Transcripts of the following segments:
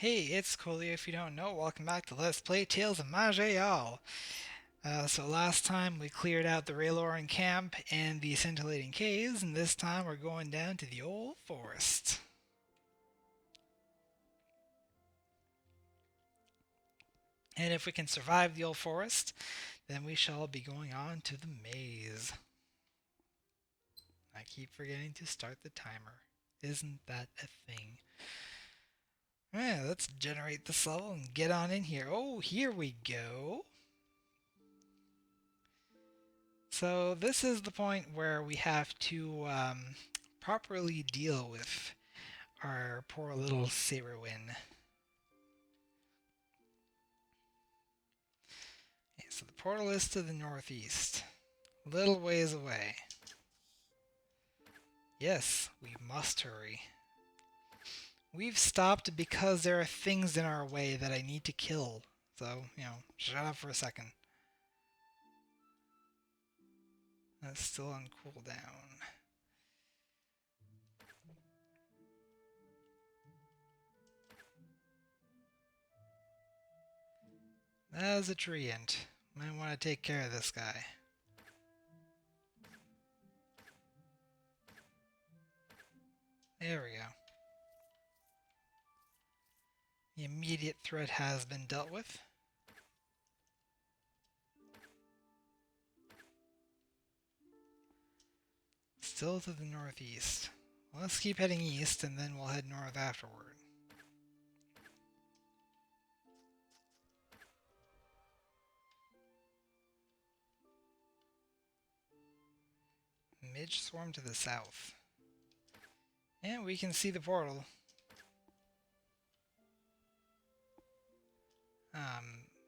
Hey, it's Cooley if you don't know. Welcome back to Let's Play Tales of Maj'Eyal. So last time we cleared out the Rayloran camp and the scintillating caves, and this time we're going down to the old forest. And if we can survive the old forest, then we shall be going on to the maze. I keep forgetting to start the timer. Isn't that a thing? Alright, let's generate this level and get on in here. Oh, here we go. So this is the point where we have to properly deal with our poor little Saberwin. Okay, so the portal is to the northeast. A little ways away. Yes, we must hurry. We've stopped because there are things in our way that I need to kill. So, shut up for a second. That's still on cooldown. That is a treant. Might want to take care of this guy. There we go. The immediate threat has been dealt with. Still to the northeast. Well, let's keep heading east and then we'll head north afterward. Midge swarm to the south. And we can see the portal.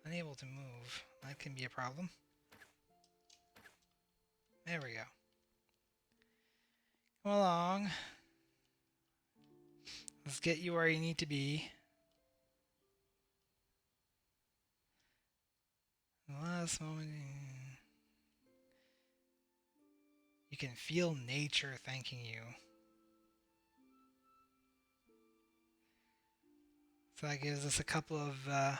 Unable to move. That can be a problem. There we go. Come along. Let's get you where you need to be. The last moment. You can feel nature thanking you. So that gives us a couple of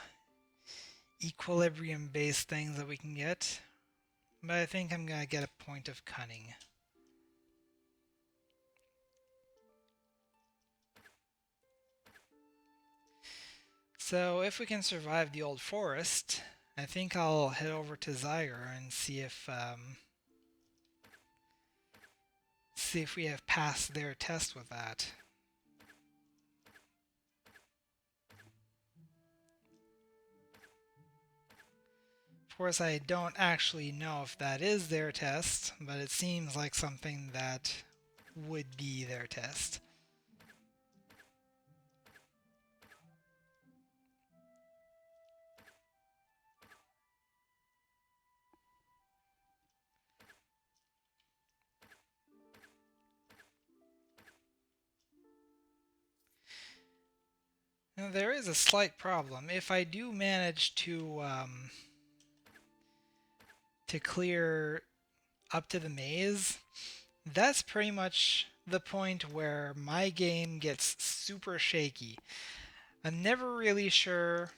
equilibrium-based things that we can get. But I think I'm going to get a point of cunning. So if we can survive the old forest, I think I'll head over to Zigur and see if we have passed their test with that. Of course, I don't actually know if that is their test, but it seems like something that would be their test. Now, there is a slight problem. If I do manage to clear up to the maze, that's pretty much the point where my game gets super shaky. I'm never really sure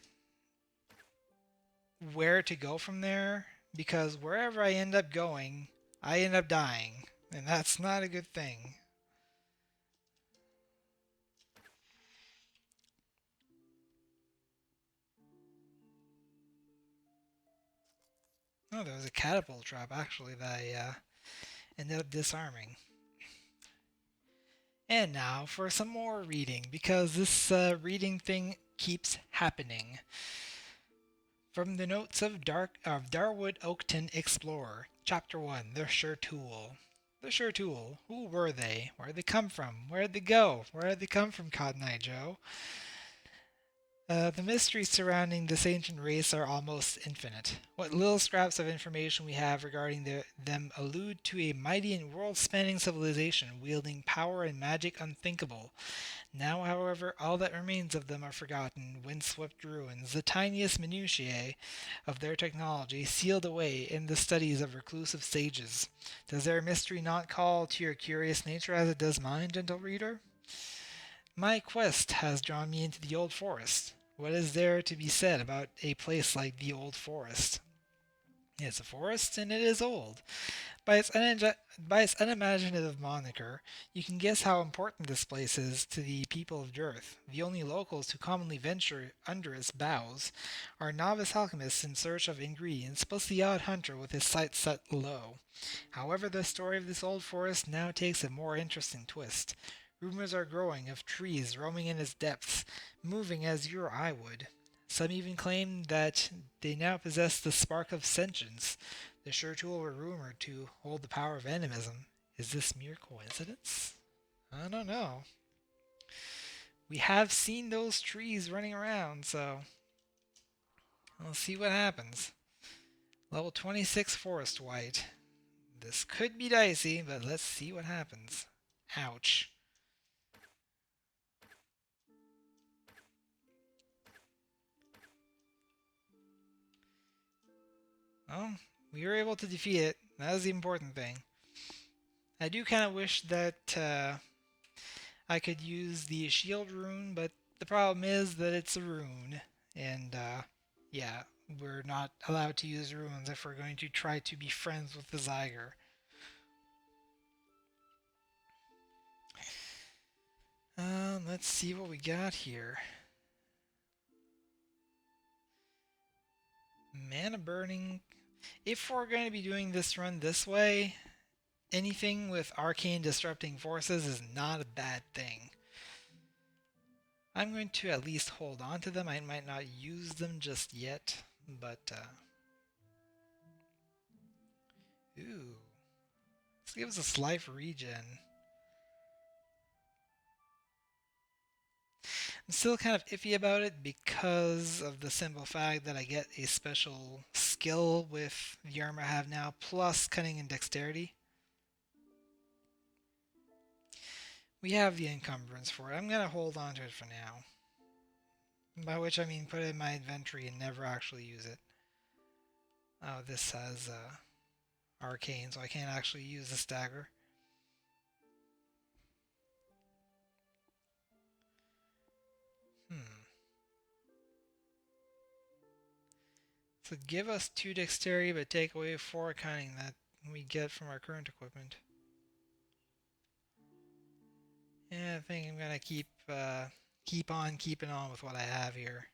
where to go from there, because wherever I end up going, I end up dying, and that's not a good thing. Oh, there was a catapult trap, actually, that I ended up disarming. And now for some more reading, because this reading thing keeps happening. From the notes of Darwood Oakton Explorer, Chapter 1, The Sure Tool. The Sure Tool. Who were they? Where did they come from? Where did they go? Where did they come from, Cotton Eye Joe? The mysteries surrounding this ancient race are almost infinite. What little scraps of information we have regarding them allude to a mighty and world-spanning civilization wielding power and magic unthinkable. Now, however, all that remains of them are forgotten, windswept ruins, the tiniest minutiae of their technology sealed away in the studies of reclusive sages. Does their mystery not call to your curious nature as it does mine, gentle reader? My quest has drawn me into the Old Forest. What is there to be said about a place like the Old Forest? It's a forest, and it is old. By its unimaginative moniker, you can guess how important this place is to the people of Earth. The only locals who commonly venture under its boughs are novice alchemists in search of ingredients, plus the odd hunter with his sights set low. However, the story of this old forest now takes a more interesting twist. Rumors are growing of trees roaming in its depths, moving as your eye would. Some even claim that they now possess the spark of sentience, the sure tool were rumored to hold the power of animism. Is this mere coincidence? I don't know. We have seen those trees running around, so we'll see what happens. Level 26 Forest White. This could be dicey, but let's see what happens. Ouch. Well, we were able to defeat it. That was the important thing. I do kind of wish that I could use the shield rune, but the problem is that it's a rune. And yeah, we're not allowed to use runes if we're going to try to be friends with the Zigur. Let's see what we got here. Mana burning. If we're going to be doing this run this way, anything with arcane disrupting forces is not a bad thing. I'm going to at least hold on to them. I might not use them just yet, but ooh, this gives us life regen. I'm still kind of iffy about it because of the simple fact that I get a special skill with the armor I have now, plus cunning and dexterity. We have the encumbrance for it. I'm going to hold on to it for now. By which I mean put it in my inventory and never actually use it. Oh, this has arcane, so I can't actually use the stagger. So give us 2 dexterity, but take away 4 cunning that we get from our current equipment. Yeah, I think I'm gonna keep on keeping on with what I have here.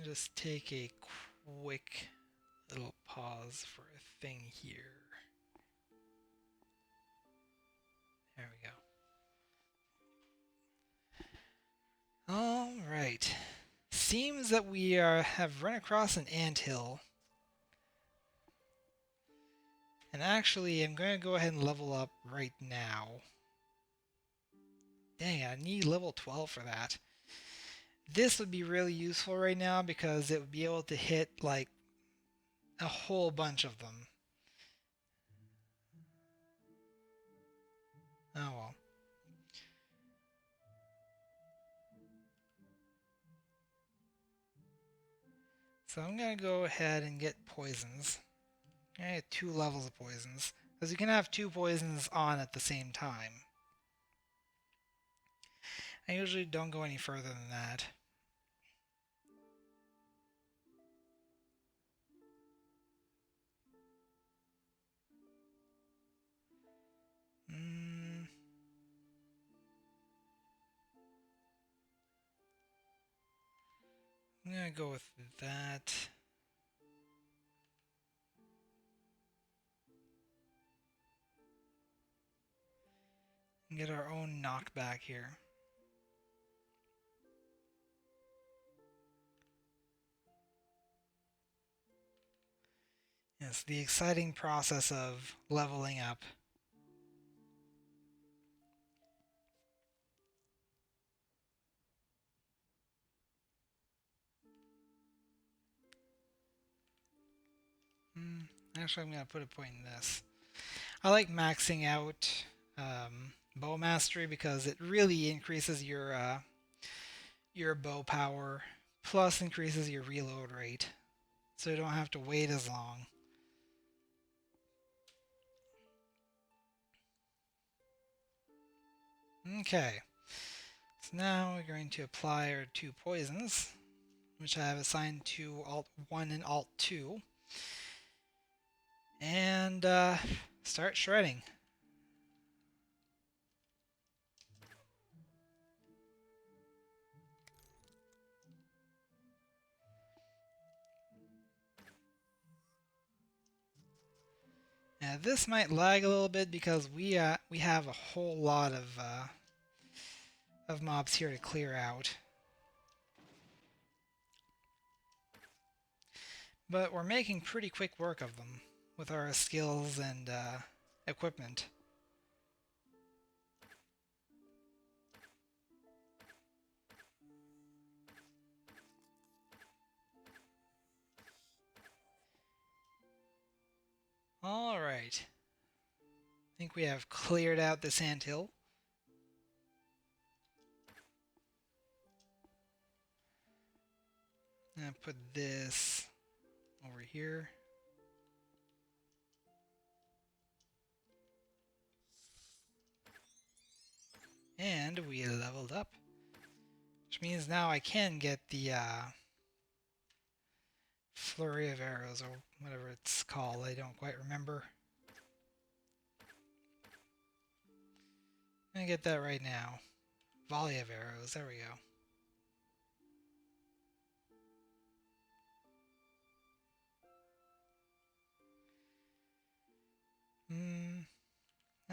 Just take a quick little pause for a thing here. There we go. Alright. Seems that we have run across an anthill. And actually, I'm going to go ahead and level up right now. Dang, I need level 12 for that. This would be really useful right now because it would be able to hit, like, a whole bunch of them. Oh well. So I'm going to go ahead and get poisons. I get 2 levels of poisons. Because you can have 2 poisons on at the same time. I usually don't go any further than that. I'm going to go with that. And get our own knockback here. Yes, the exciting process of leveling up. Actually, I'm going to put a point in this. I like maxing out bow mastery because it really increases your bow power, plus increases your reload rate, so you don't have to wait as long. Okay, so now we're going to apply our 2 poisons, which I have assigned to Alt 1 and Alt 2, and start shredding. Now this might lag a little bit because we have a whole lot of mobs here to clear out. But we're making pretty quick work of them with our skills and equipment. Alright. I think we have cleared out this anthill. I'm going to put this over here. And we leveled up. Which means now I can get the flurry of arrows, or whatever it's called. I don't quite remember. I'm going to get that right now. Volley of arrows. There we go.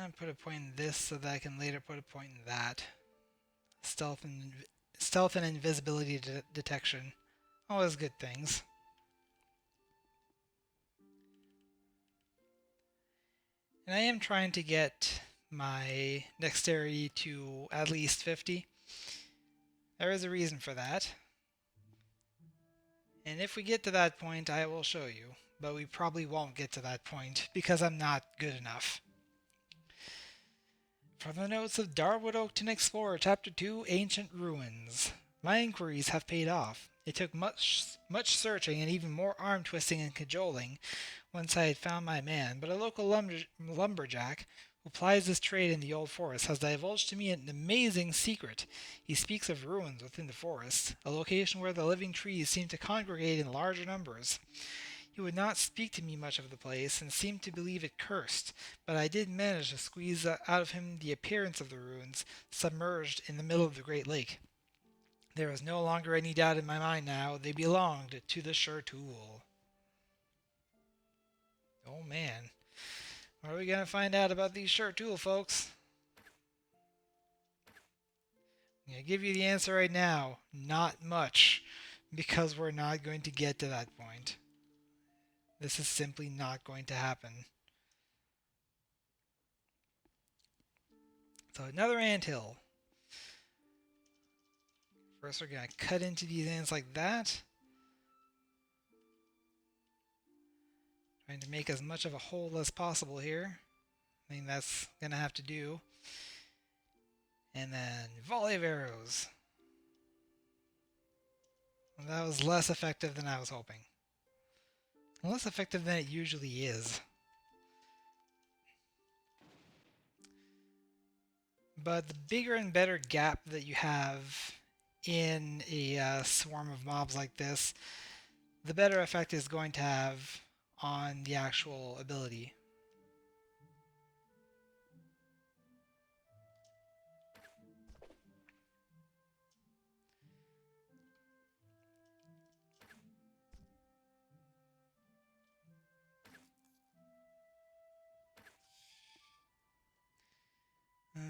I'm put a point in this so that I can later put a point in that. Stealth and invisibility detection. Always good things. And I am trying to get my dexterity to at least 50. There is a reason for that. And if we get to that point, I will show you. But we probably won't get to that point because I'm not good enough. From the notes of Darwood Oakton Explorer, Chapter 2, Ancient Ruins. My inquiries have paid off. It took much searching and even more arm twisting and cajoling once I had found my man, but a local lumberjack who plies his trade in the old forest has divulged to me an amazing secret. He speaks of ruins within the forest, a location where the living trees seem to congregate in larger numbers. He would not speak to me much of the place, and seemed to believe it cursed, but I did manage to squeeze out of him the appearance of the ruins, submerged in the middle of the great lake. There was no longer any doubt in my mind now. They belonged to the Shurtul. Oh man. What are we going to find out about these Shurtul, folks? I'm going to give you the answer right now. Not much, because we're not going to get to that point. This is simply not going to happen. So another anthill. First we're going to cut into these ants like that. Trying to make as much of a hole as possible here. I think that's going to have to do. And then volley of arrows. Well, that was less effective than I was hoping. Less effective than it usually is. But the bigger and better gap that you have in a swarm of mobs like this, the better effect it's going to have on the actual ability.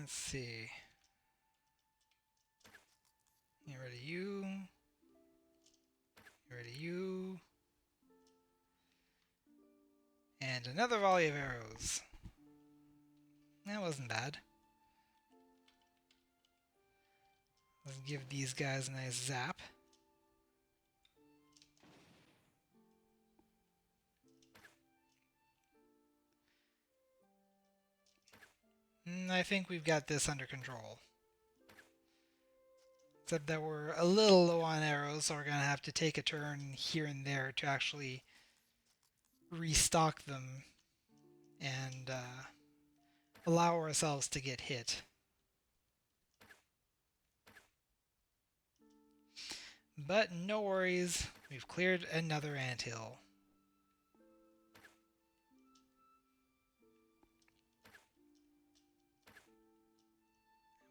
Let's see. Get rid of you. Get rid of you. And another volley of arrows. That wasn't bad. Let's give these guys a nice zap. I think we've got this under control. Except that we're a little low on arrows, so we're going to have to take a turn here and there to actually restock them and allow ourselves to get hit. But no worries, we've cleared another anthill.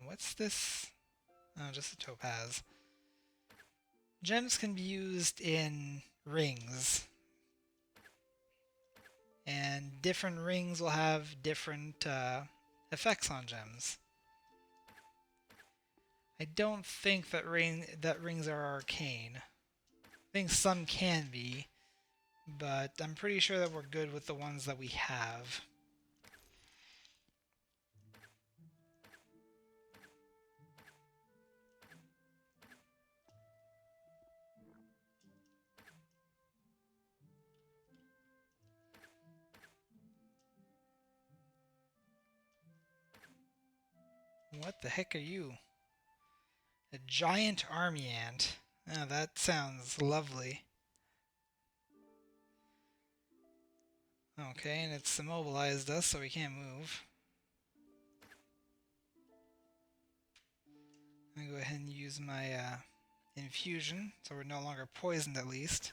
What's this? Oh, just a topaz. Gems can be used in rings. And different rings will have different effects on gems. I don't think that rings are arcane. I think some can be, but I'm pretty sure that we're good with the ones that we have. What the heck are you? A giant army ant. Oh, that sounds lovely. Okay, and it's immobilized us, so we can't move. I'm gonna go ahead and use my infusion, so we're no longer poisoned at least.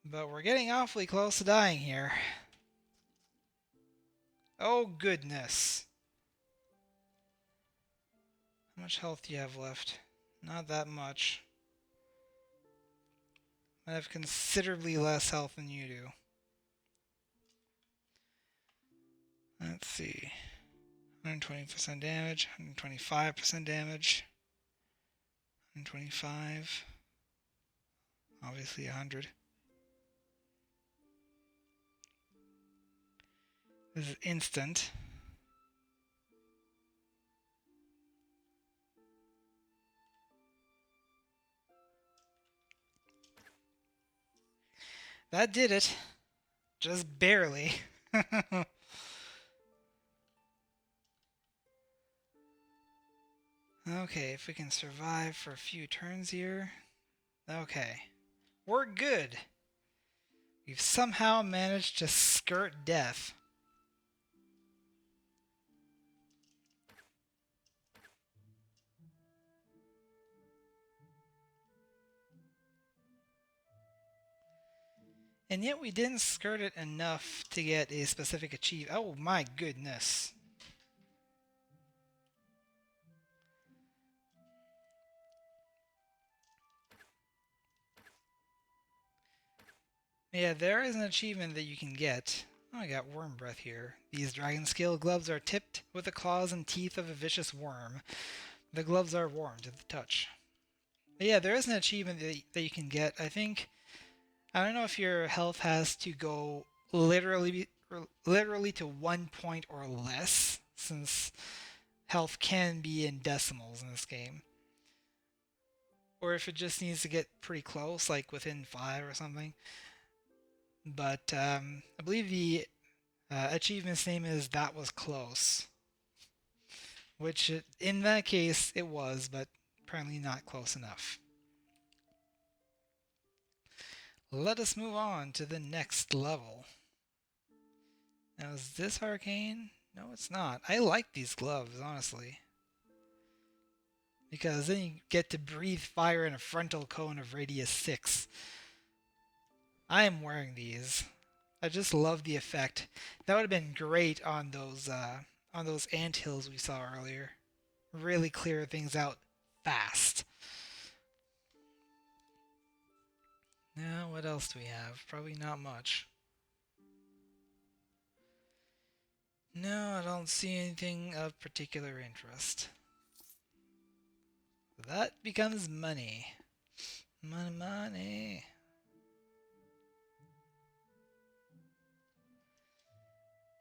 But we're getting awfully close to dying here. Oh goodness. How much health do you have left? Not that much. I have considerably less health than you do. Let's see. 120% damage, 125% damage, 125, obviously 100. This is instant. That did it. Just barely. Okay, if we can survive for a few turns here. Okay. We're good. We've somehow managed to skirt death. And yet we didn't skirt it enough to get a specific achievement. Oh my goodness. Yeah, there is an achievement that you can get. Oh, I got worm breath here. These dragon scale gloves are tipped with the claws and teeth of a vicious worm. The gloves are warm to the touch. But yeah, there is an achievement that you can get. I don't know if your health has to go literally to 1 point or less, since health can be in decimals in this game. Or if it just needs to get pretty close, like within 5 or something. But I believe the achievement's name is That Was Close. Which, in that case, it was, but apparently not close enough. Let us move on to the next level. Now, is this arcane? No, it's not. I like these gloves, honestly. Because then you get to breathe fire in a frontal cone of radius 6. I am wearing these. I just love the effect. That would have been great on those anthills we saw earlier. Really clear things out fast. Now, what else do we have? Probably not much. No, I don't see anything of particular interest. That becomes money. Money, money.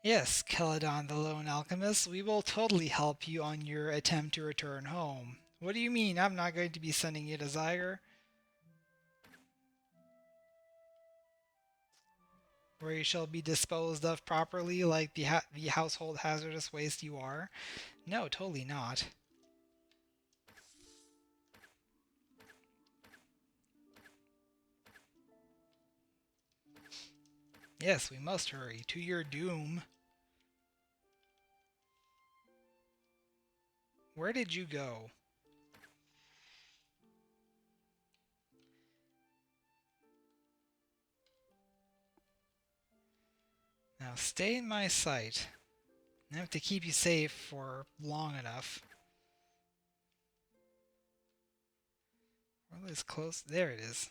Yes, Celadon the Lone Alchemist, we will totally help you on your attempt to return home. What do you mean I'm not going to be sending you to Zigur? Where you shall be disposed of properly like the household hazardous waste you are? No, totally not. Yes, we must hurry to your doom. Where did you go? Now stay in my sight. I have to keep you safe for long enough. Portal is close. There it is.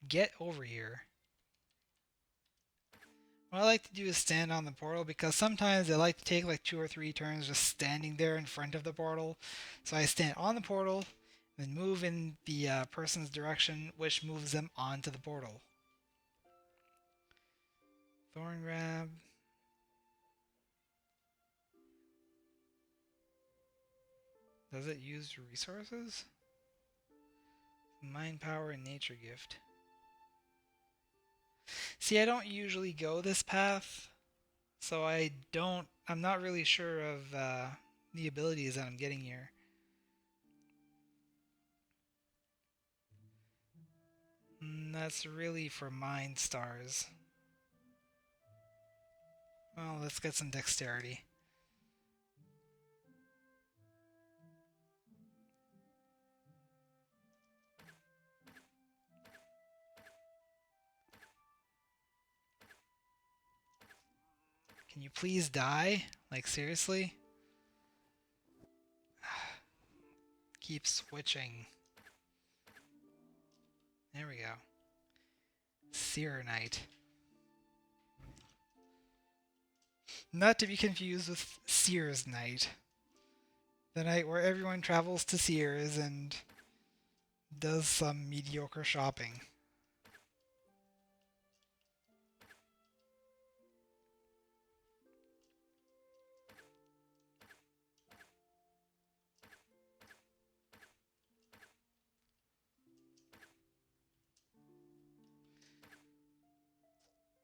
Get over here. What I like to do is stand on the portal because sometimes I like to take like 2 or 3 turns just standing there in front of the portal. So I stand on the portal, then move in the person's direction, which moves them onto the portal. Thorn grab. Does it use resources? Mind power and nature gift. See, I don't usually go this path, so I'm not really sure of the abilities that I'm getting here. That's really for mind stars. Well, let's get some dexterity. Can you please die? Like, seriously? Keep switching. There we go. Serenite. Not to be confused with Sears Night. The night where everyone travels to Sears and does some mediocre shopping.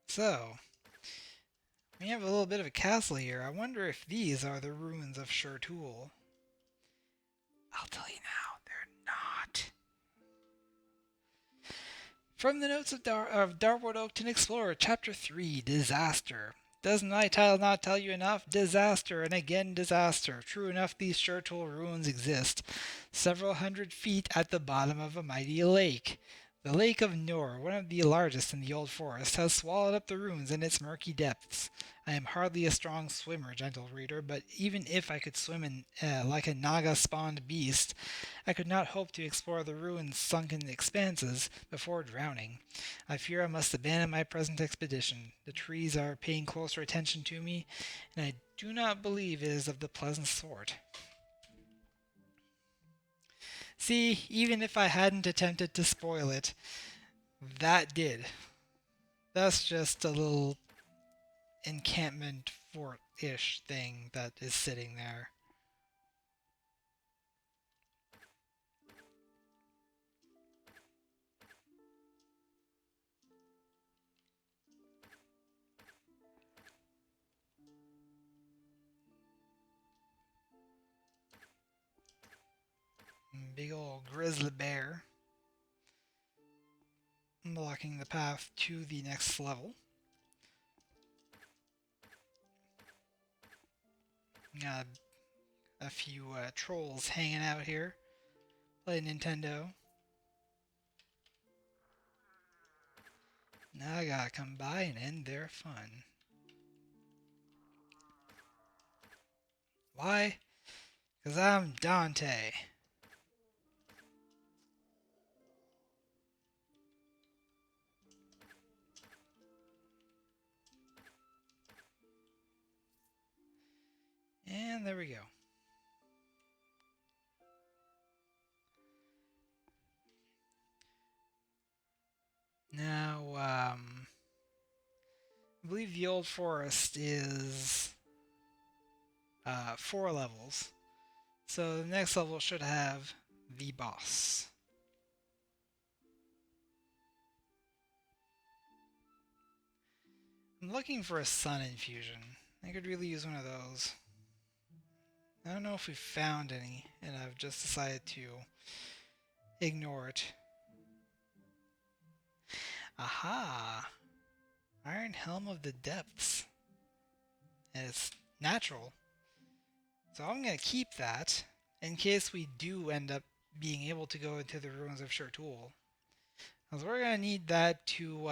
So, we have a little bit of a castle here. I wonder if these are the ruins of Shurtul. I'll tell you now, they're not. From the notes of Darwood Oakton Explorer, Chapter 3, Disaster. Does my title not tell you enough? Disaster, and again disaster. True enough, these Shurtul ruins exist, several hundred feet at the bottom of a mighty lake. The Lake of Nur, one of the largest in the Old Forest, has swallowed up the ruins in its murky depths. I am hardly a strong swimmer, gentle reader, but even if I could swim like a Naga-spawned beast, I could not hope to explore the ruins' sunken expanses before drowning. I fear I must abandon my present expedition. The trees are paying closer attention to me, and I do not believe it is of the pleasant sort. See, even if I hadn't attempted to spoil it, that did. That's just a little encampment fort-ish thing that is sitting there. Big old grizzly bear. Blocking the path to the next level. Got a few trolls hanging out here. Play Nintendo. Now I gotta come by and end their fun. Why? 'Cause I'm Dante. And there we go. Now, I believe the Old Forest is 4 levels. So the next level should have the boss. I'm looking for a sun infusion. I could really use one of those. I don't know if we found any, and I've just decided to ignore it. Aha! Iron Helm of the Depths. And it's natural. So I'm going to keep that in case we do end up being able to go into the ruins of Shurtul. Because we're going to need that to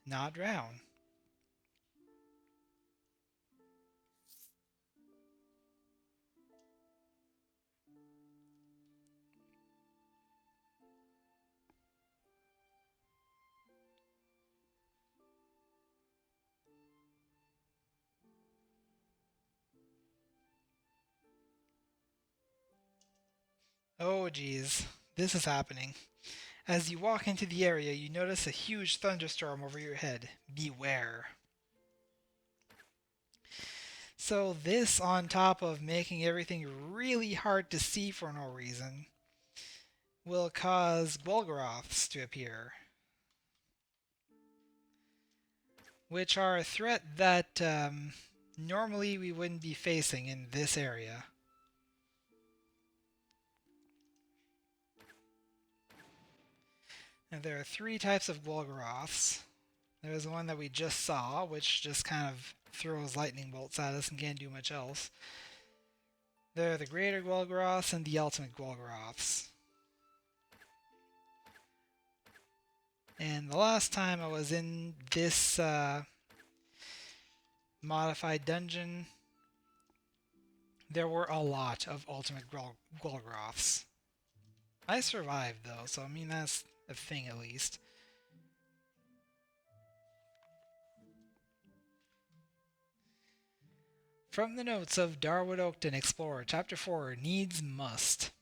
not drown. Oh geez, this is happening. As you walk into the area, you notice a huge thunderstorm over your head. Beware. So this, on top of making everything really hard to see for no reason, will cause Golgoroths to appear, which are a threat that normally we wouldn't be facing in this area. And there are three types of Golgoroths. There's the one that we just saw, which just kind of throws lightning bolts at us and can't do much else. There are the Greater Golgoroths and the Ultimate Golgoroths. And the last time I was in this modified dungeon, there were a lot of Ultimate Golgoroths. I survived though, so I mean that's a thing at least. From the notes of Darwood Oakton Explorer, Chapter 4, Needs Must.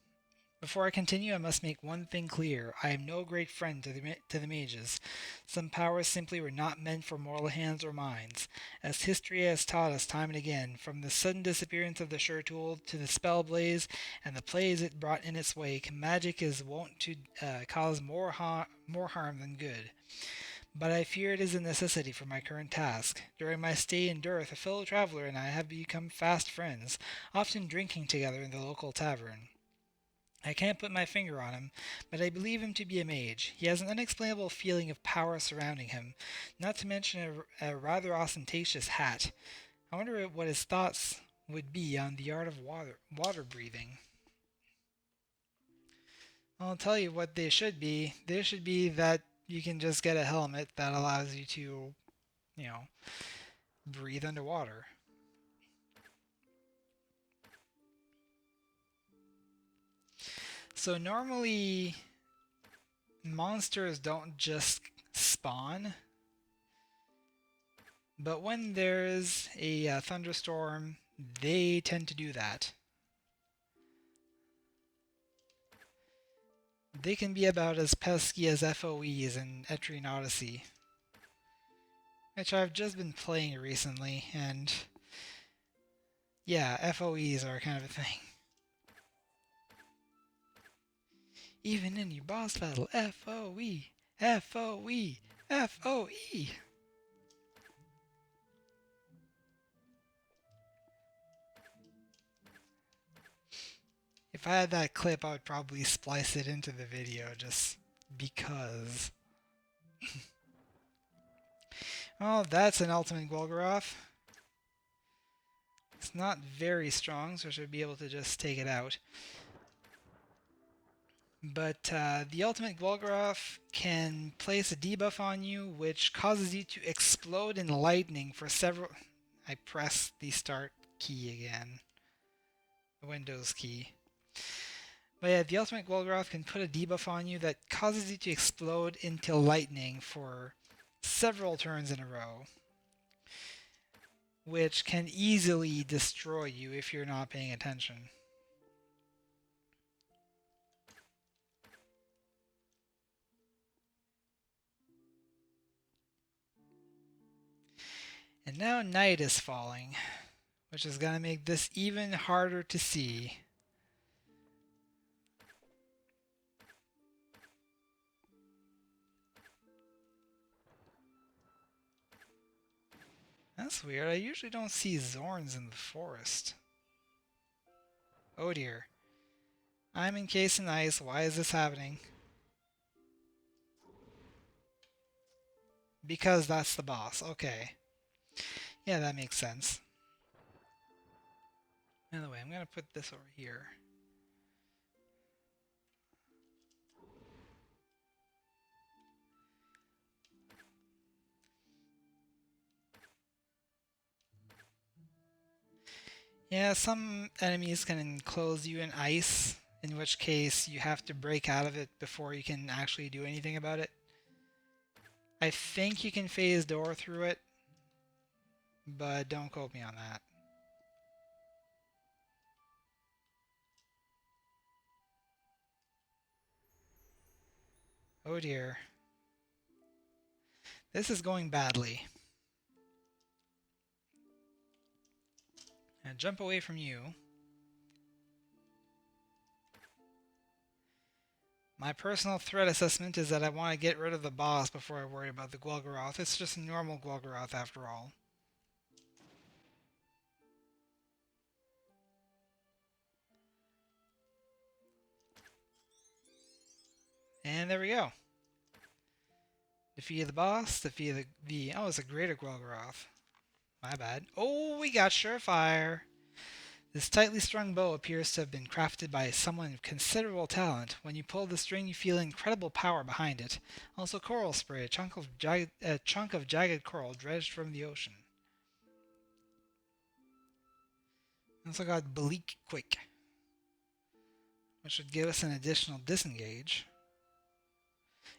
Before I continue, I must make one thing clear. I am no great friend to the mages. Some powers simply were not meant for mortal hands or minds. As history has taught us time and again, from the sudden disappearance of the Sure Tool to the spell blaze and the plagues it brought in its wake, magic is wont to cause more harm than good. But I fear it is a necessity for my current task. During my stay in Durth, a fellow traveler and I have become fast friends, often drinking together in the local tavern. I can't put my finger on him, but I believe him to be a mage. He has an unexplainable feeling of power surrounding him, not to mention a rather ostentatious hat. I wonder what his thoughts would be on the art of water breathing. I'll tell you what they should be. They should be that you can just get a helmet that allows you to, breathe underwater. So normally, monsters don't just spawn, but when there's a thunderstorm, they tend to do that. They can be about as pesky as FOEs in Etrian Odyssey, which I've just been playing recently, and yeah, FOEs are kind of a thing. Even in your boss battle, FOE, FOE, FOE. If I had that clip, I would probably splice it into the video just because. Oh, that's an Ultimate Golgoroth. It's not very strong, so I should be able to just take it out. But the Ultimate Golgoroth can place a debuff on you, which causes you to explode in lightning for several... I press the start key again. The Windows key. But yeah, the Ultimate Golgoroth can put a debuff on you that causes you to explode into lightning for several turns in a row, which can easily destroy you if you're not paying attention. And now night is falling, which is going to make this even harder to see. That's weird. I usually don't see Zorns in the forest. Oh dear. I'm encased in ice. Why is this happening? Because that's the boss. Okay. Yeah, that makes sense. By the way, I'm going to put this over here. Yeah, some enemies can enclose you in ice, in which case you have to break out of it before you can actually do anything about it. I think you can phase door through it, but don't quote me on that. Oh dear. This is going badly. And jump away from you. My personal threat assessment is that I want to get rid of the boss before I worry about the Gwalgaroth. It's just a normal Gwalgaroth after all. And there we go. Defeated the boss, defeated the oh, it's a greater Gwalgaroth. My bad. Oh, we got Surefire! This tightly strung bow appears to have been crafted by someone of considerable talent. When you pull the string, you feel incredible power behind it. Also, coral spray, a chunk of jagged coral dredged from the ocean. Also got Bleak Quick, which should give us an additional disengage.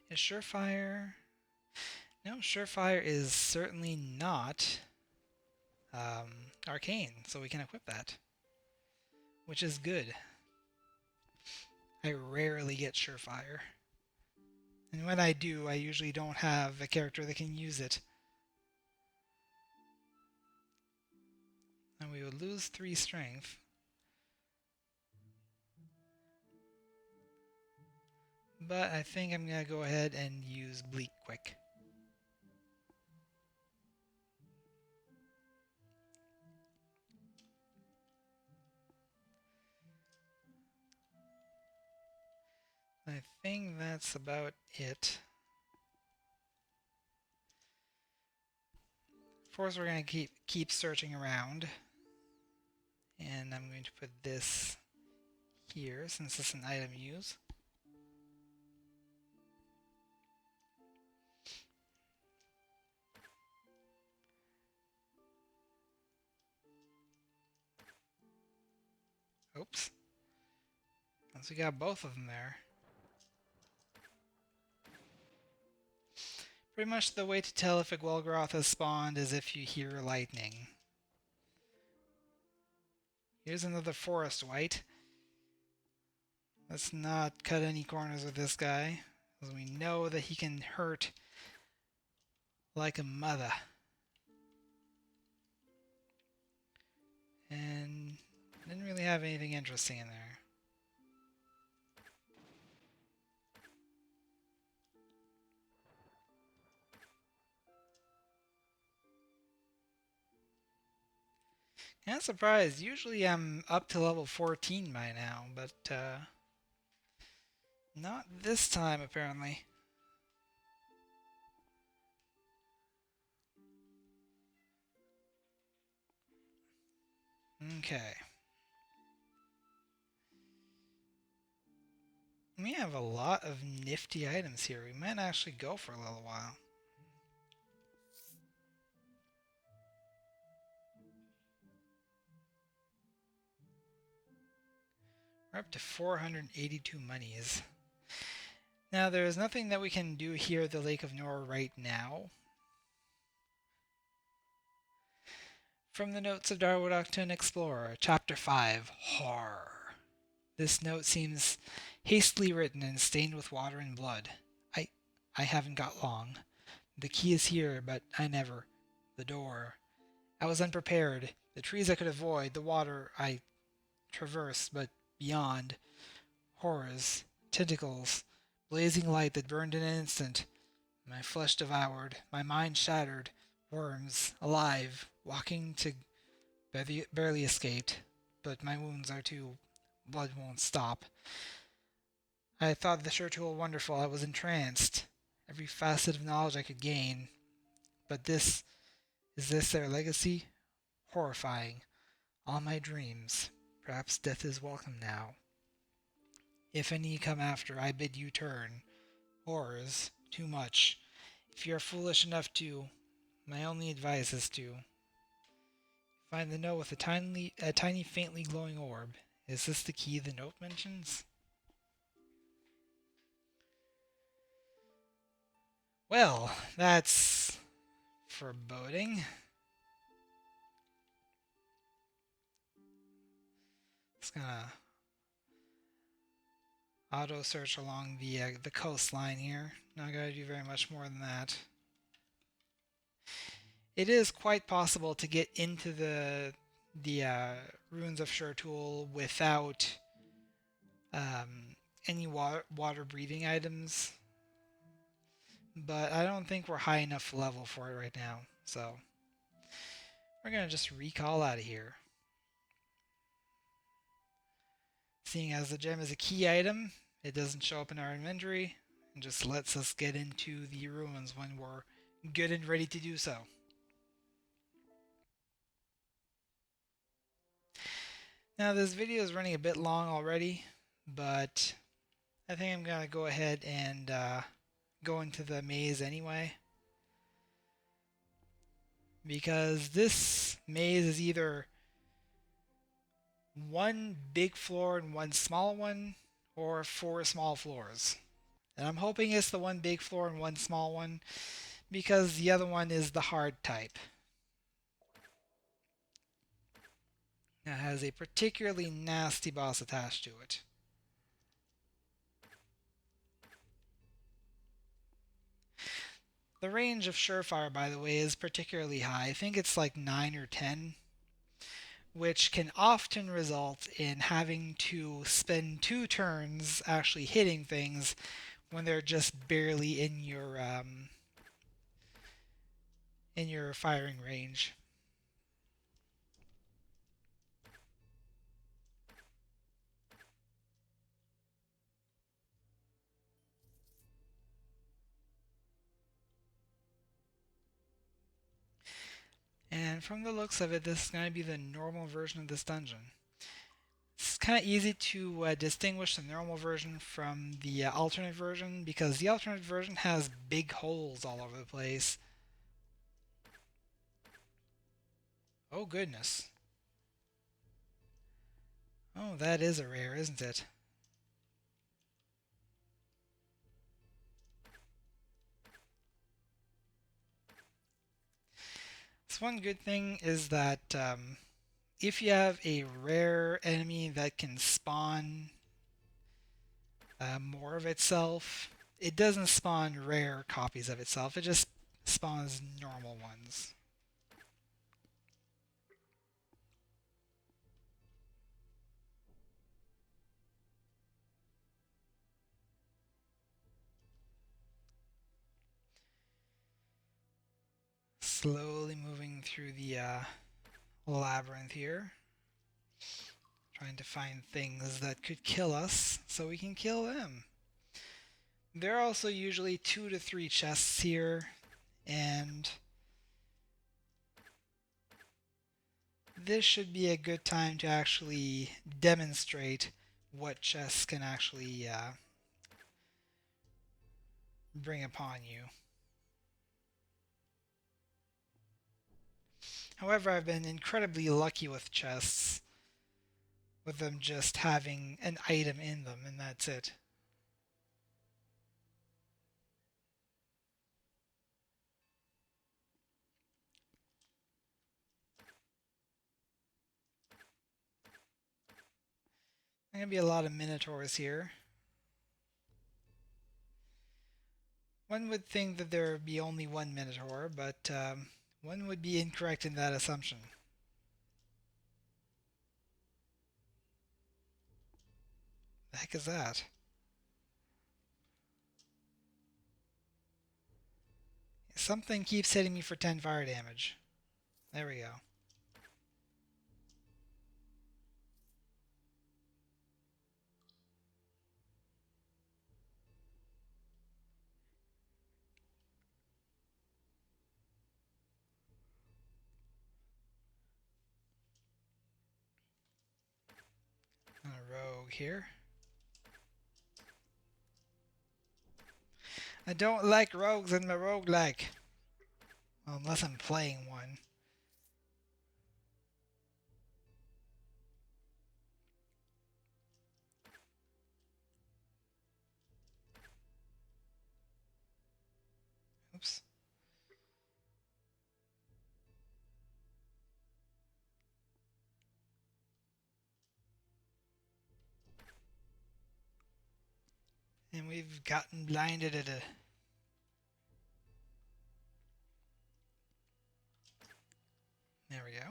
Is Surefire? No, Surefire is certainly not arcane, so we can equip that, which is good. I rarely get Surefire. And when I do, I usually don't have a character that can use it. And we would lose 3 strength. But I think I'm going to go ahead and use Bleak Quick. I think that's about it. Of course, we're going to keep searching around. And I'm going to put this here since it's an item use. Oops. Once we got both of them there. Pretty much the way to tell if a Gwalgaroth has spawned is if you hear lightning. Here's another forest white. Let's not cut any corners with this guy, because we know that he can hurt like a mother. And didn't really have anything interesting in there. I'm surprised. Usually I'm up to level 14 by now, but not this time apparently. Okay. We have a lot of nifty items here. We might actually go for a little while. We're up to 482 monies. Now, there is nothing that we can do here at the Lake of Nor right now. From the notes of Darwood Octon Explorer, Chapter 5, Horror. This note seems hastily written and stained with water and blood. I haven't got long. The key is here, but I never. The door. I was unprepared. The trees I could avoid, the water I traversed, but beyond. Horrors, tentacles, blazing light that burned in an instant. My flesh devoured, my mind shattered. Worms, alive, walking to barely escaped, but my wounds are too. Blood won't stop. I thought the sure tool wonderful. I was entranced. Every facet of knowledge I could gain. But is this their legacy? Horrifying. All my dreams. Perhaps death is welcome now. If any come after, I bid you turn. Horrors, too much. If you are foolish enough to, my only advice is to Find the note with a tiny faintly glowing orb. Is this the key the note mentions? Well, that's foreboding. It's gonna auto search along the coastline here. Not gonna do very much more than that. It is quite possible to get into the ruins of Shurtul without any water breathing items, but I don't think we're high enough level for it right now, so we're gonna just recall out of here. Seeing as the gem is a key item, it doesn't show up in our inventory and just lets us get into the ruins when we're good and ready to do so. Now this video is running a bit long already, but I think I'm gonna go ahead and go into the maze anyway, because this maze is either one big floor and one small one, or 4 small floors. And I'm hoping it's the one big floor and one small one, because the other one is the hard type. It has a particularly nasty boss attached to it. The range of Surefire, by the way, is particularly high. I think it's like 9 or 10, which can often result in having to spend 2 turns actually hitting things when they're just barely in your firing range. And from the looks of it, this is going to be the normal version of this dungeon. It's kind of easy to distinguish the normal version from the alternate version, because the alternate version has big holes all over the place. Oh goodness. Oh, that is a rare, isn't it? So one good thing is that if you have a rare enemy that can spawn more of itself, it doesn't spawn rare copies of itself, it just spawns normal ones. Slowly moving through the labyrinth here, trying to find things that could kill us so we can kill them. There are also usually 2 to 3 chests here, and this should be a good time to actually demonstrate what chests can actually bring upon you. However, I've been incredibly lucky with chests, with them just having an item in them, and that's it. There's going to be a lot of minotaurs here. One would think that there would be only one minotaur, but one would be incorrect in that assumption. The heck is that? Something keeps hitting me for 10 fire damage. There we go. A rogue here. I don't like rogues in my roguelike. Well, unless I'm playing one. And we've gotten blinded at a... There we go.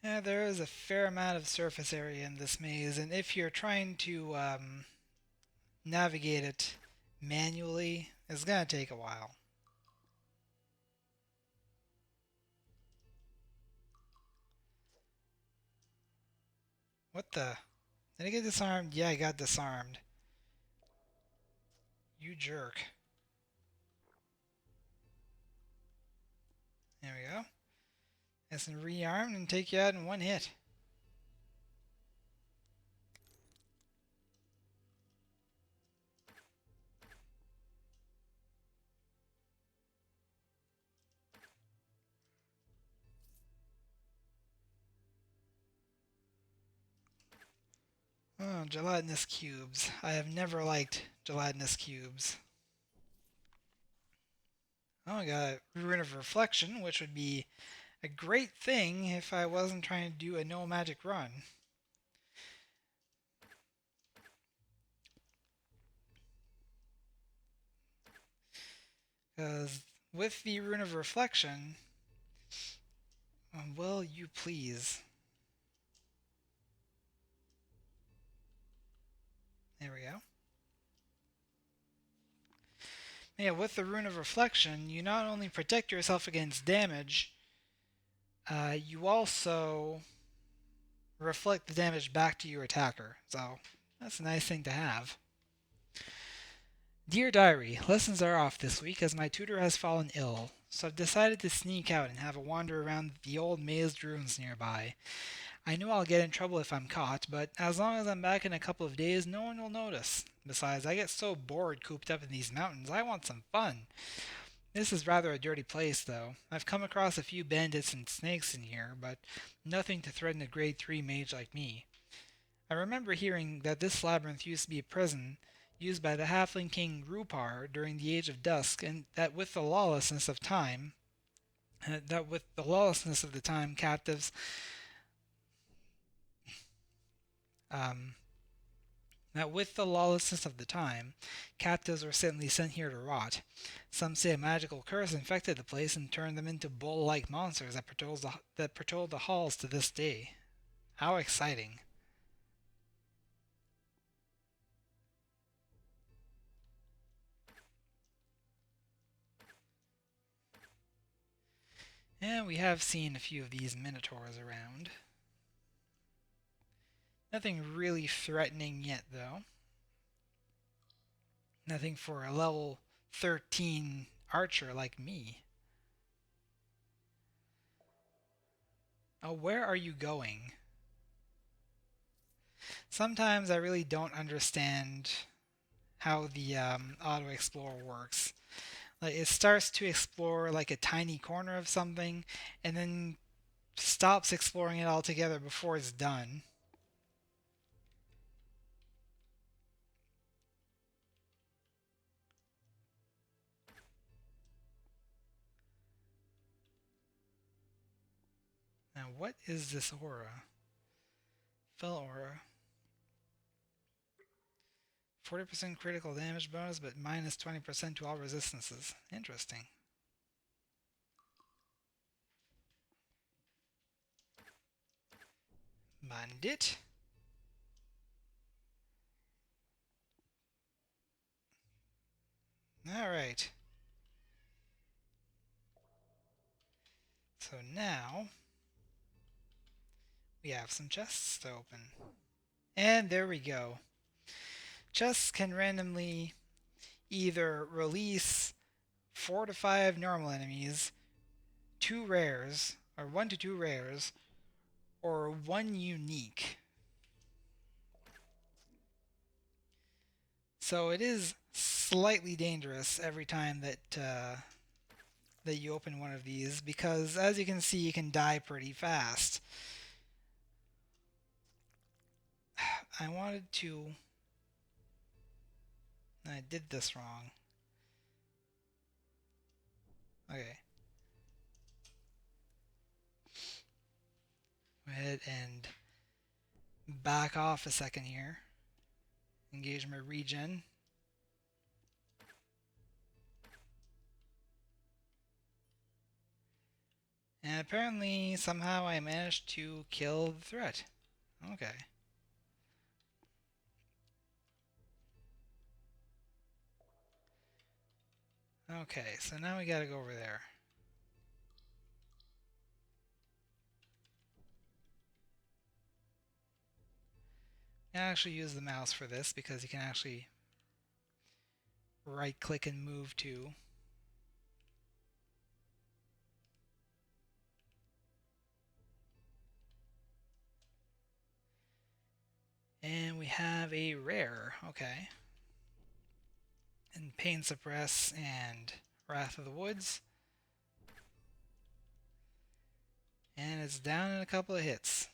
Yeah, there is a fair amount of surface area in this maze, and if you're trying to navigate it manually, it's gonna take a while. What the? Did I get disarmed? Yeah, I got disarmed. You jerk. There we go. Nice and rearmed and take you out in one hit. Oh, gelatinous cubes. I have never liked gelatinous cubes. Oh, I got a Rune of Reflection, which would be a great thing if I wasn't trying to do a no magic run. Because with the Rune of Reflection, will you please? There we go. Yeah, with the Rune of Reflection, you not only protect yourself against damage, you also reflect the damage back to your attacker. So that's a nice thing to have. Dear Diary, lessons are off this week as my tutor has fallen ill, so I've decided to sneak out and have a wander around the old mazed ruins nearby. I know I'll get in trouble if I'm caught, but as long as I'm back in a couple of days, no one will notice. Besides, I get so bored cooped up in these mountains, I want some fun. This is rather a dirty place, though. I've come across a few bandits and snakes in here, but nothing to threaten a grade 3 mage like me. I remember hearing that this labyrinth used to be a prison used by the halfling king Rupar during the Age of Dusk, and that with the lawlessness of the time, um, captives were simply sent here to rot. Some say a magical curse infected the place and turned them into bull-like monsters that patrol the halls to this day. How exciting. And we have seen a few of these minotaurs around. Nothing really threatening yet, though. Nothing for a level 13 archer like me. Oh, where are you going? Sometimes I really don't understand how the auto explorer works. Like it starts to explore like a tiny corner of something and then stops exploring it altogether before it's done. Now what is this aura? Fell aura. 40% critical damage bonus, but minus 20% to all resistances. Interesting. Bandit. Alright. So now we have some chests to open. And there we go. Chests can randomly either release 4 to 5 normal enemies, 2 rares, or 1 to 2 rares, or 1 unique. So it is slightly dangerous every time that you open one of these, because as you can see, you can die pretty fast. I did this wrong. Okay. Go ahead and back off a second here. Engage my regen. And apparently, somehow I managed to kill the threat. Okay. Okay, so now we gotta go over there. I actually use the mouse for this because you can actually right click and move to. And we have a rare, okay. And Pain Suppress and Wrath of the Woods. And it's down in a couple of hits.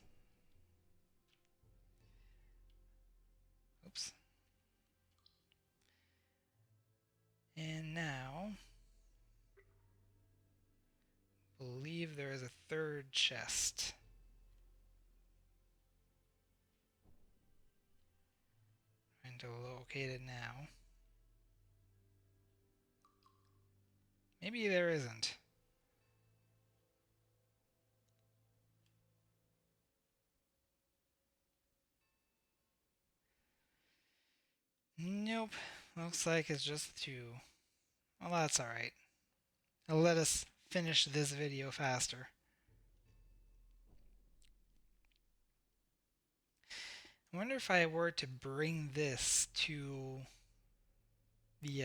Oops. And now, I believe there is a third chest. Trying to locate it now. Maybe there isn't. Nope. Looks like it's just two. Well, that's alright. It'll let us finish this video faster. I wonder if I were to bring this to the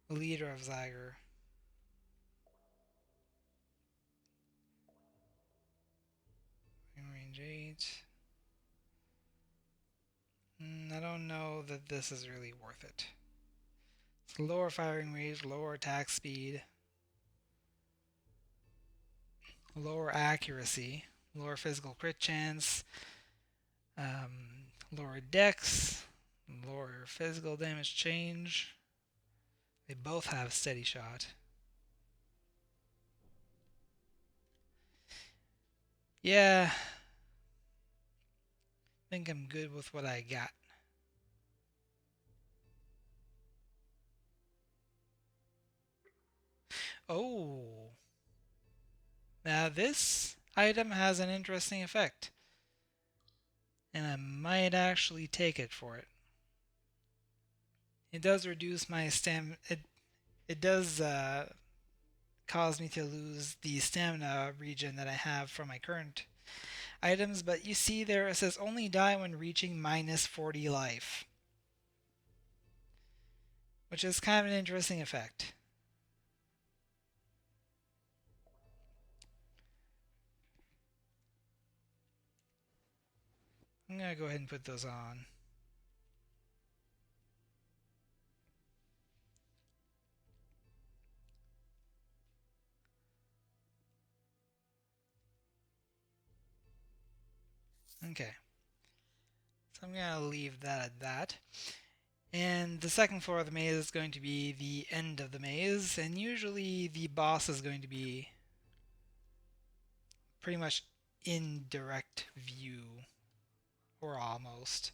leader of Zigur. Range 8. I don't know that this is really worth it. It's lower firing range, lower attack speed, lower accuracy, lower physical crit chance, lower dex, lower physical damage change. They both have steady shot. Yeah, I think I'm good with what I got. Oh, now this item has an interesting effect, and I might actually take it for it. It does reduce my stamina. It does cause me to lose the stamina regen that I have from my current items, but you see there it says only die when reaching minus 40 life, which is kind of an interesting effect. I'm gonna go ahead and put those on. Okay, so I'm gonna leave that at that. And the second floor of the maze is going to be the end of the maze, and usually the boss is going to be pretty much in direct view, or almost.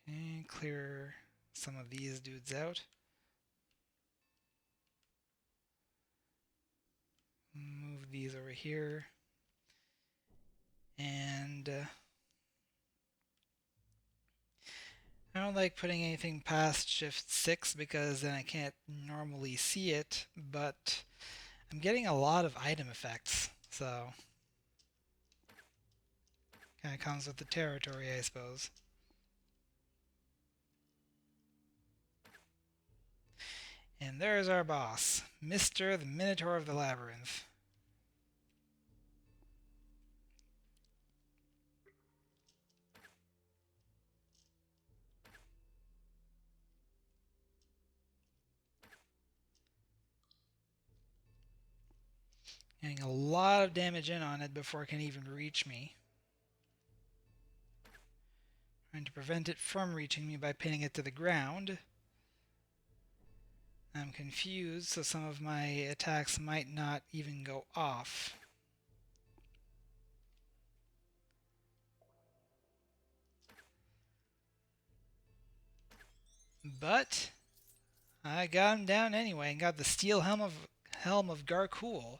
And clear some of these dudes out. Move these over here. And I don't like putting anything past shift 6 because then I can't normally see it, but I'm getting a lot of item effects, so kind of comes with the territory, I suppose. And there's our boss, Mr. the Minotaur of the Labyrinth. Getting a lot of damage in on it before it can even reach me. Trying to prevent it from reaching me by pinning it to the ground. I'm confused, so some of my attacks might not even go off. But I got him down anyway and got the steel helm of Garkul.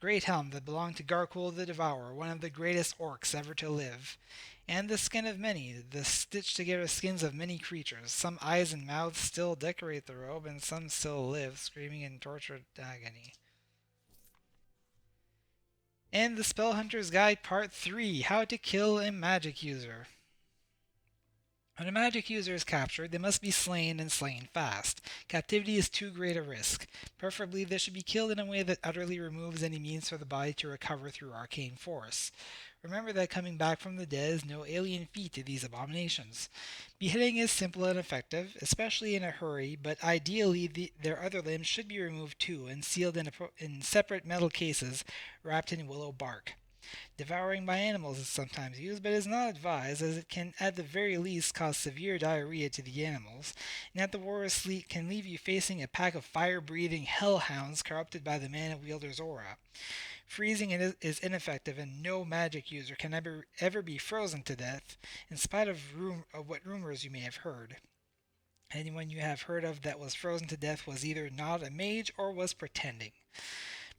Great helm that belonged to Garkul the Devourer, one of the greatest orcs ever to live. And the skin of many, the stitched together skins of many creatures. Some eyes and mouths still decorate the robe, and some still live, screaming in tortured agony. And the Spell Hunter's Guide Part 3, How to Kill a Magic User. When a magic user is captured, they must be slain and slain fast. Captivity is too great a risk. Preferably, they should be killed in a way that utterly removes any means for the body to recover through arcane force. Remember that coming back from the dead is no alien feat to these abominations. Beheading is simple and effective, especially in a hurry, but ideally their other limbs should be removed too and sealed in separate metal cases wrapped in willow bark. Devouring by animals is sometimes used, but is not advised, as it can at the very least cause severe diarrhea to the animals, and at the war's sleep can leave you facing a pack of fire-breathing hellhounds corrupted by the man-wielder's aura. Freezing is ineffective, and no magic user can ever be frozen to death, in spite of what rumors you may have heard. Anyone you have heard of that was frozen to death was either not a mage or was pretending.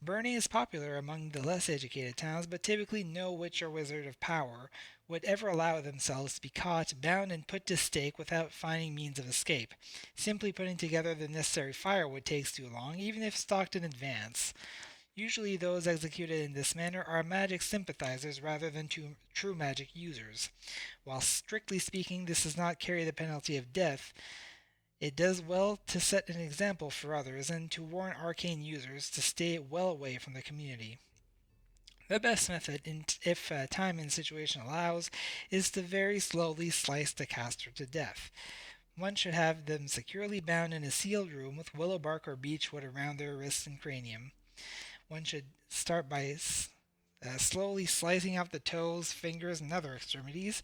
Burning is popular among the less educated towns, but typically no witch or wizard of power would ever allow themselves to be caught, bound, and put to stake without finding means of escape. Simply putting together the necessary firewood takes too long, even if stocked in advance. Usually those executed in this manner are magic sympathizers rather than true magic users. While strictly speaking this does not carry the penalty of death, it does well to set an example for others and to warn arcane users to stay well away from the community. The best method, if time and situation allows, is to very slowly slice the caster to death. One should have them securely bound in a sealed room with willow bark or beech wood around their wrists and cranium. One should start by slowly slicing out the toes, fingers, and other extremities,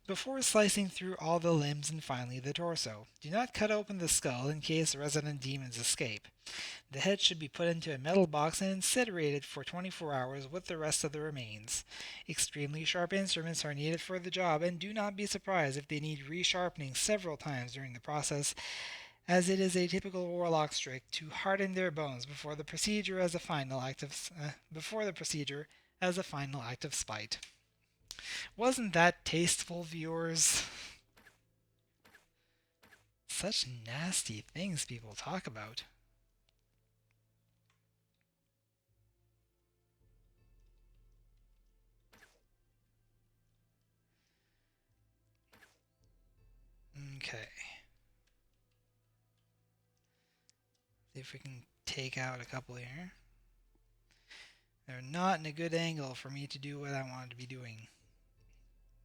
before slicing through all the limbs and finally the torso. Do not cut open the skull in case resident demons escape. The head should be put into a metal box and incinerated for 24 hours with the rest of the remains. Extremely sharp instruments are needed for the job, and do not be surprised if they need resharpening several times during the process, as it is a typical warlock's trick to harden their bones before the procedure as a final act of spite. Wasn't that tasteful, viewers? Such nasty things people talk about. Okay. See if we can take out a couple here. They're not in a good angle for me to do what I wanted to be doing.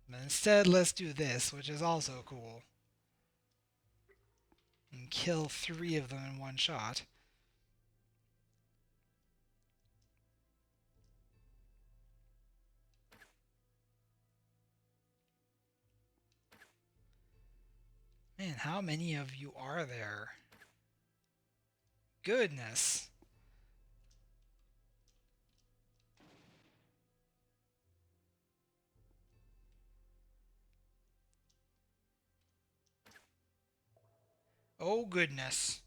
But instead, let's do this, which is also cool. And kill 3 of them in one shot. Man, how many of you are there? Goodness. Oh goodness.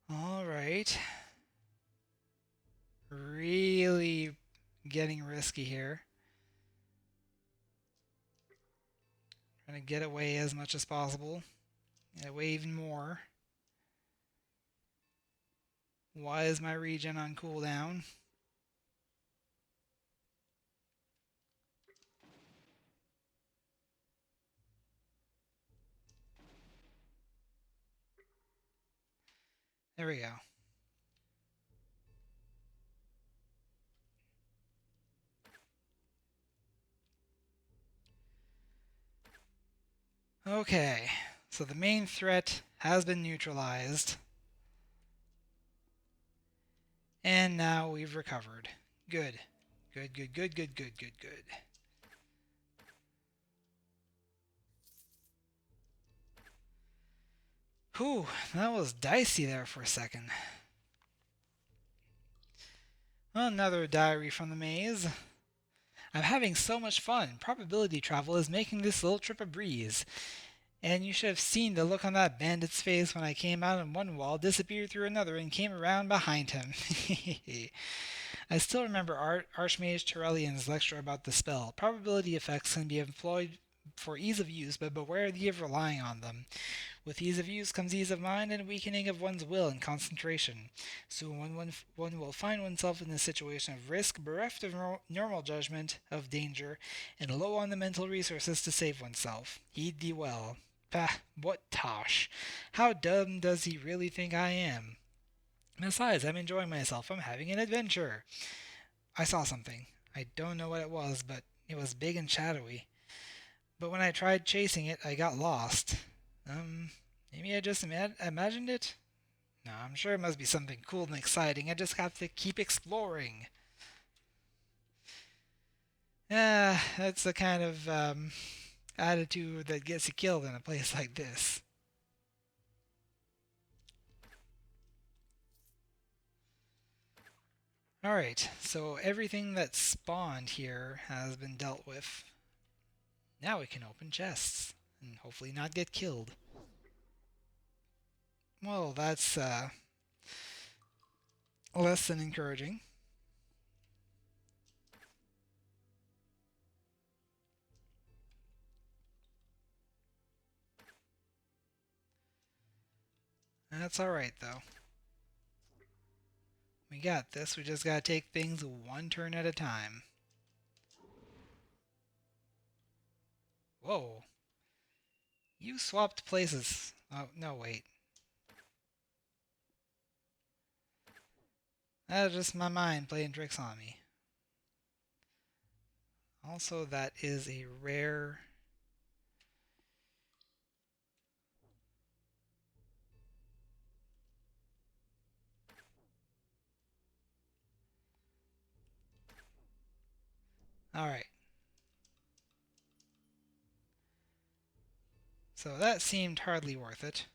Alright. Really getting risky here. Trying to get away as much as possible. Get away even more. Why is my regen on cooldown? There we go. Okay, So the main threat has been neutralized. And now we've recovered. Good. Good, good, good, good, good, good, good. Whew, that was dicey there for a second. Another diary from the maze. I'm having so much fun. Probability travel is making this little trip a breeze. And you should have seen the look on that bandit's face when I came out on one wall, disappeared through another, and came around behind him. I still remember Archmage Terrellian's lecture about the spell. Probability effects can be employed for ease of use, but beware of relying on them. With ease of use comes ease of mind and weakening of one's will and concentration. Soon one will find oneself in a situation of risk, bereft of normal judgment, of danger, and low on the mental resources to save oneself. Heed thee well. Pah, what tosh. How dumb does he really think I am? Besides, I'm enjoying myself. I'm having an adventure. I saw something. I don't know what it was, but it was big and shadowy. But when I tried chasing it, I got lost. Maybe I just imagined it? No, I'm sure it must be something cool and exciting. I just have to keep exploring. That's the kind of attitude that gets you killed in a place like this. Alright, so everything that spawned here has been dealt with. Now we can open chests and hopefully not get killed. Well, that's less than encouraging. That's alright, though. We got this. We just gotta take things one turn at a time. Whoa. You swapped places. Oh, no, wait. That's just my mind playing tricks on me. Also, that is a rare... Alright. So that seemed hardly worth it.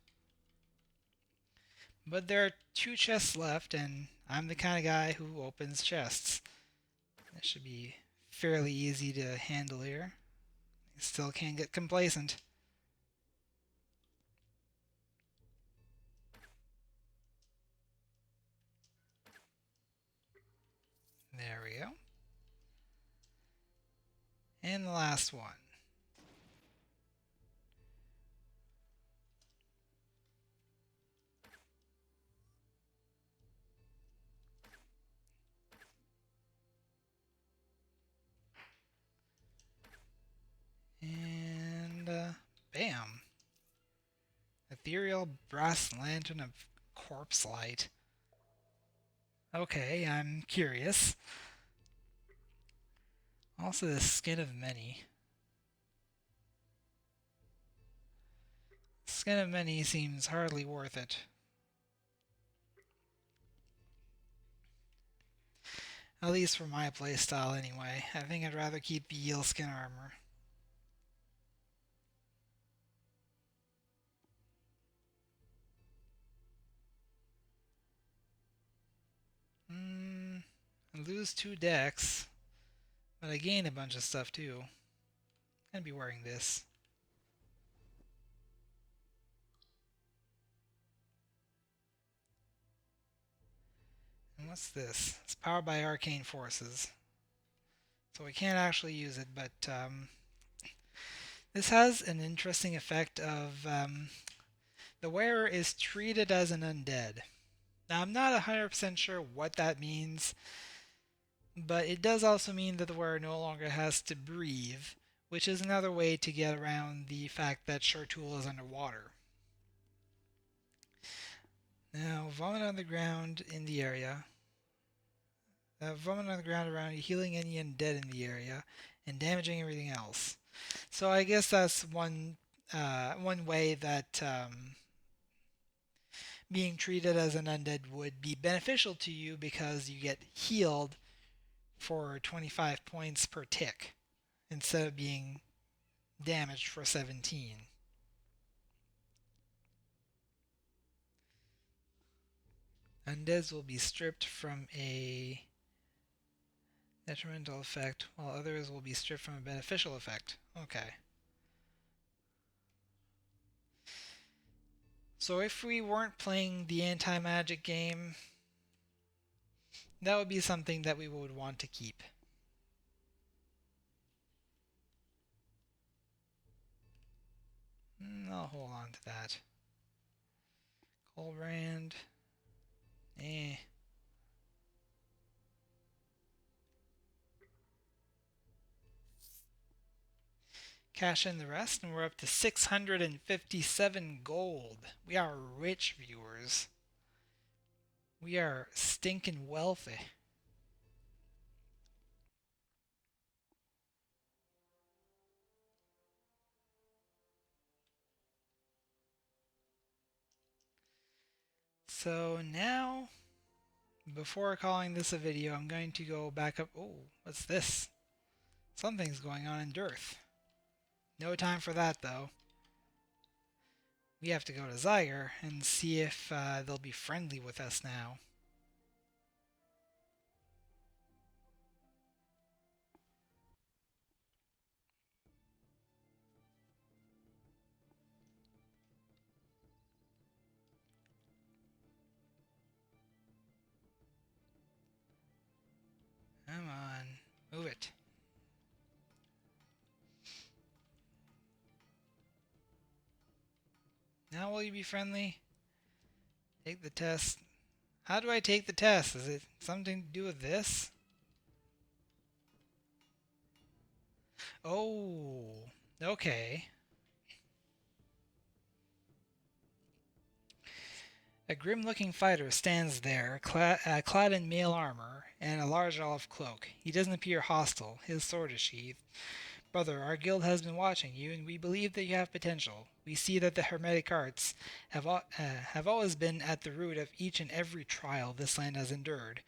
But there are 2 chests left, and I'm the kind of guy who opens chests. That should be fairly easy to handle here. Still can't get complacent. There we go. And the last one. And bam. Ethereal brass lantern of corpse light. Okay, I'm curious. Also the skin of many. Skin of many seems hardly worth it. At least for my playstyle anyway. I think I'd rather keep the eel skin armor. I lose 2 decks, but I gain a bunch of stuff too. I'm gonna be wearing this. And what's this? It's powered by arcane forces. So we can't actually use it, but this has an interesting effect of the wearer is treated as an undead. Now I'm not 100% sure what that means, but it does also mean that the wearer no longer has to breathe, which is another way to get around the fact that Shartool is underwater. Now, vomit on the ground in the area. Vomit on the ground around you, healing any undead in the area, and damaging everything else. So I guess that's one one way that being treated as an undead would be beneficial to you because you get healed for 25 points per tick instead of being damaged for 17. Undeads will be stripped from a detrimental effect, while others will be stripped from a beneficial effect. Okay. So if we weren't playing the anti-magic game, that would be something that we would want to keep. I'll hold on to that. Colbrand. Eh. Cash in the rest, and we're up to 657 gold. We are rich, viewers. We are stinking wealthy. So now, before calling this a video, I'm going to go back up. Oh, what's this? Something's going on in Dearth. No time for that, though. We have to go to Zigur and see if they'll be friendly with us now. Come on, move it. Now will you be friendly? Take the test. How do I take the test? Is it something to do with this? Oh, okay. A grim-looking fighter stands there, clad in mail armor and a large olive cloak. He doesn't appear hostile. His sword is sheathed. Brother, our guild has been watching you, and we believe that you have potential. We see that the hermetic arts have always been at the root of each and every trial this land has endured.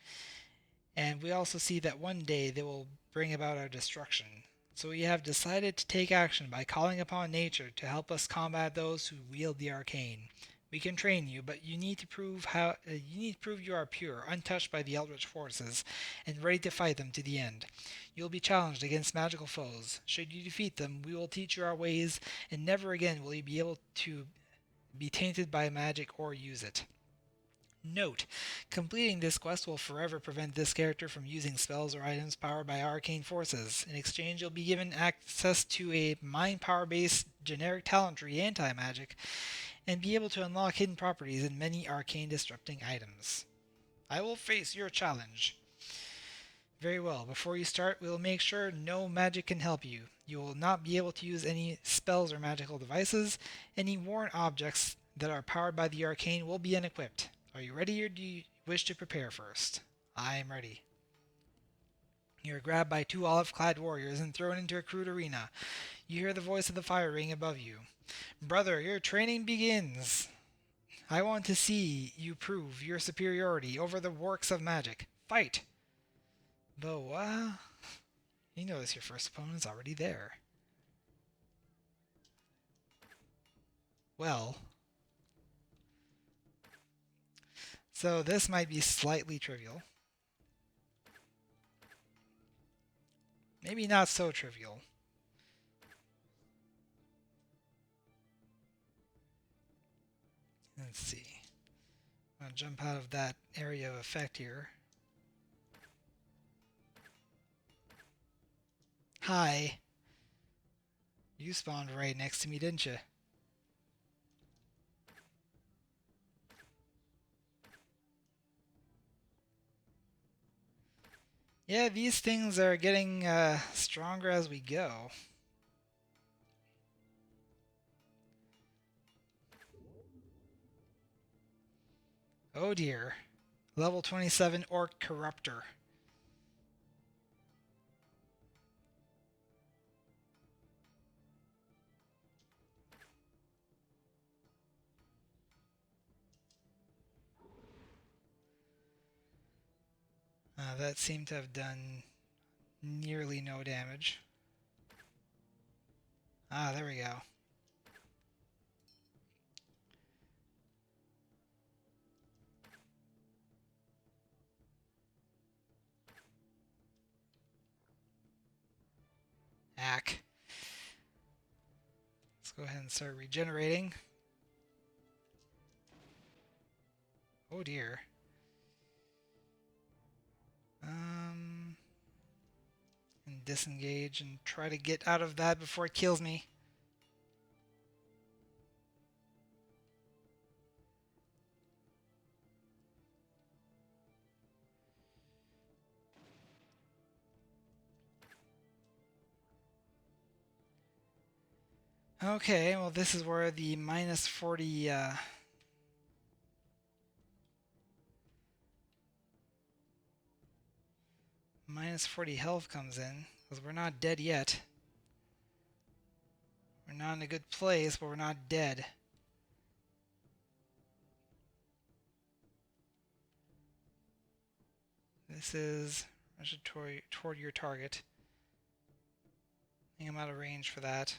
And we also see that one day they will bring about our destruction. So we have decided to take action by calling upon nature to help us combat those who wield the arcane. We can train you, but you need to prove you are pure, untouched by the eldritch forces, and ready to fight them to the end. You will be challenged against magical foes. Should you defeat them, we will teach you our ways, and never again will you be able to be tainted by magic or use it. Note: completing this quest will forever prevent this character from using spells or items powered by arcane forces. In exchange, you'll be given access to a mind power-based generic talent tree anti-magic, and be able to unlock hidden properties in many arcane disrupting items. I will face your challenge. Very well. Before you start, we will make sure no magic can help you. You will not be able to use any spells or magical devices. Any worn objects that are powered by the arcane will be unequipped. Are you ready, or do you wish to prepare first? I am ready. You are grabbed by two olive-clad warriors and thrown into a crude arena. You hear the voice of the fire ring above you. Brother, your training begins. I want to see you prove your superiority over the works of magic. Fight! But, you notice your first opponent's already there. Well, so this might be slightly trivial. Maybe not so trivial. Let's see. I'm going to jump out of that area of effect here. Hi. You spawned right next to me, didn't you? Yeah, these things are getting stronger as we go. Oh dear. Level 27 Orc Corruptor. That seemed to have done nearly no damage. Ah, there we go. Ack. Let's go ahead and start regenerating. Oh dear. And disengage and try to get out of that before it kills me. Okay, well this is where the minus 40 minus 40 health comes in, because we're not dead yet. We're not in a good place, but we're not dead. This is rush toward your target. I think I'm out of range for that.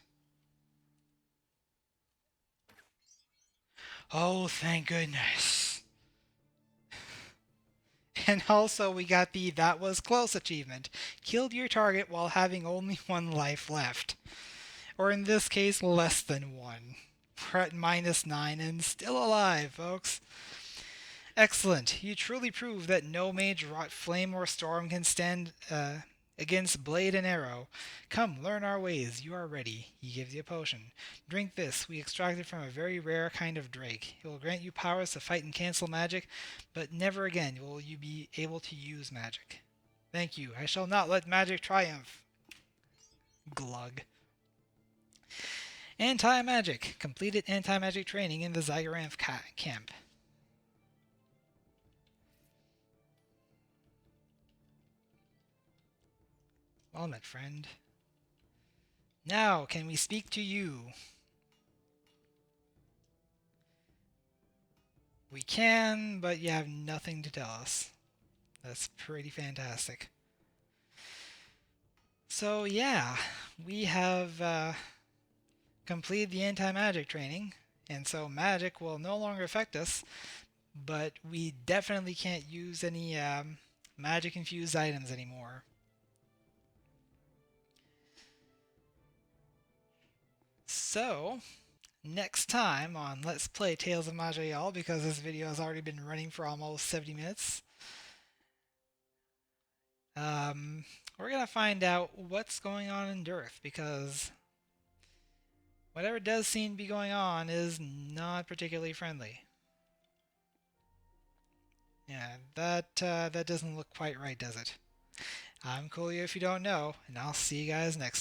Oh, thank goodness. And also we got the "that was close" achievement. Killed your target while having only 1 life left. Or in this case, less than 1. We're at minus 9 and still alive, folks. Excellent. You truly prove that no mage, rot, flame, or storm can stand against blade and arrow. Come, learn our ways. You are ready. He gives you a potion. Drink this. We extracted from a very rare kind of drake. It will grant you powers to fight and cancel magic, but never again will you be able to use magic. Thank you. I shall not let magic triumph. Glug. Anti-magic. Completed anti-magic training in the Zigur camp. Well met, friend. Now, can we speak to you? We can, but you have nothing to tell us. That's pretty fantastic. So yeah, we have completed the anti-magic training, and so magic will no longer affect us, but we definitely can't use any magic-infused items anymore. So, next time on Let's Play Tales of Maj'Eyal, because this video has already been running for almost 70 minutes, we're going to find out what's going on in Durth, because whatever does seem to be going on is not particularly friendly. Yeah, that doesn't look quite right, does it? I'm Coolio if you don't know, and I'll see you guys next time.